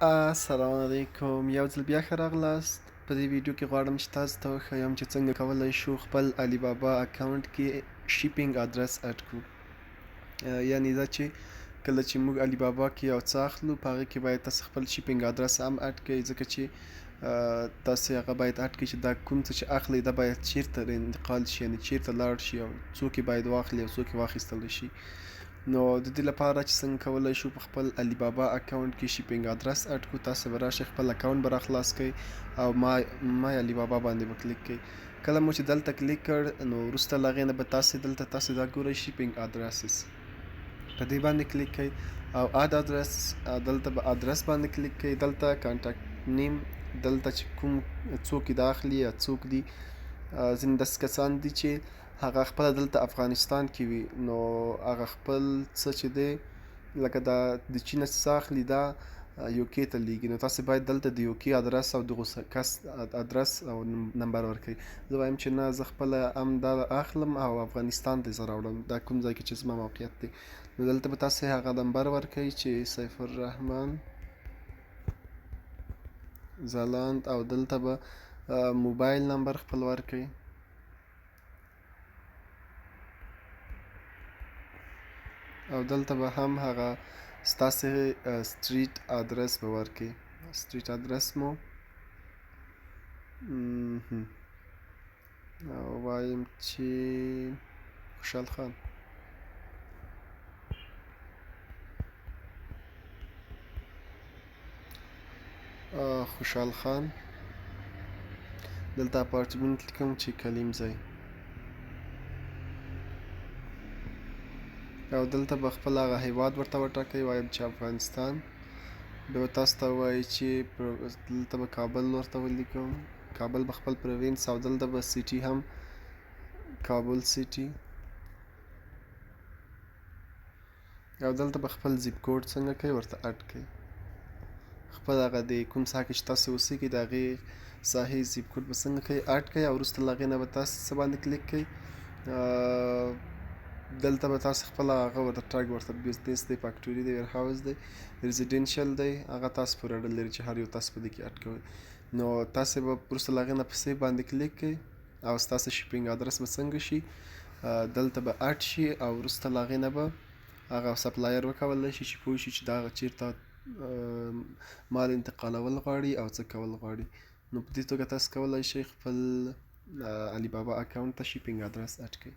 السلام علیکم، یو ځل بیا ښه راغلاست. په دې ویډیو کې غواړم چې تاسو ته وښیم چې څنګه کولی شو خپل علي بابا اکاونټ کې شیپینګ ادرس اډ کړو. یعنې دا چې کله چې موږ علي بابا کې یو څه اخلو په هغه کې باید تاسو خپل شیپینګ ادرس هم اډ کړئ، ځکه چې تاسې هغه باید اډ کړئ چې دا کوم څه چې اخلئ دا باید چیرته انتقال شي، یعنې چیرته لاړ شي او څوک یې باید واخلي او څوک یې واخیستلی شي. نو د دې لپاره چې څنګه کولی شو په خپل علي بابا اکاونټ کې شیپینګ ادرس اډ کړو، تاسو به راشئ خپل اکاونټ به راخلاص کړئ او مای علي بابا باندې به کلیک کړئ. کله مو چې دلته کلیک کړ نو وروسته له هغې نه به تاسې دا ګورئ شیپینګ ادرسز، په دې باندې کلیک کړئ او اد ادرس، دلته به ادرس باندې کلیک کړئ. دلته کانټاکټ نیم، دلته چې کوم څوک یې دا اخلي یا څوک دي، ځینې داسې کسان دي چې هغه خپله دلته افغانستان کې وي، نو هغه خپل څه چې دی لکه دا د چین نه څه اخلي دا یوکې ته لیږي، نو تاسې باید دلته د یوکې ادرس او دغو کس ادرس او نمبر ورکړئ. زه وایم چې نه، زه خپله هم دا اخلم او افغانستان ته یې زه راوړم، دا کوم ځای کې چې زما موقعیت دی. نو دلته به تاسې هغه نمبر ورکړئ چې سیف الرحمن ځلاند، او دلته به موبایل نمبر خپل ورکړئ. او دلته به هم هغه ستاسې سټریټ ادرس به ورکړئ. سټریټ ادرس مو وایم چې خوشحال خان. خوشحال خان، دلته اپارتمنټ لیکم چې کلیم ځای، او دلته به خپل هغه هیواد ورته وټاکئ، وایم چې افغانستان. بیا به تاسو ته ووایي چې دلته به کابل ورته ولیکم، کابل به خپل پروینس، او دلته به سیټي هم کابل سیټي، او دلته به خپل زیپ کوډ څنګه کوئ ورته اډ کړئ. خپل هغه د کوم ساحه کې چې تاسې اوسېږئ د هغې ساحې زیپ کوډ به څنګه کوئ اډ کړئ، او وروسته له هغې نه به تاسې څه باندې کلیک کړئ. دلته به تاسې خپله هغه ورته ټاګ ورته بزنس دی، فاکټوري دی، ویرهاوس دی، ریزیډنشل دی، هغه تاسو پورې اړه لري چې هر یو تاسو په دې کې اډ کوئ. نو تاسې به وروسته له هغې نه په سیف باندې کلیک کړئ او ستاسې شیپینګ ادرس به څنګه شي، دلته به اډ شي، او وروسته له هغې نه به هغه سپلایر وکولی شي چې پوه شي چې دا چیرته مال انتقالول غواړي او څه کول غواړي. نو په دې توګه تاسو کولی شئ خپل علي بابا اکاونټ ته شیپینګ ادرس اډ کړئ.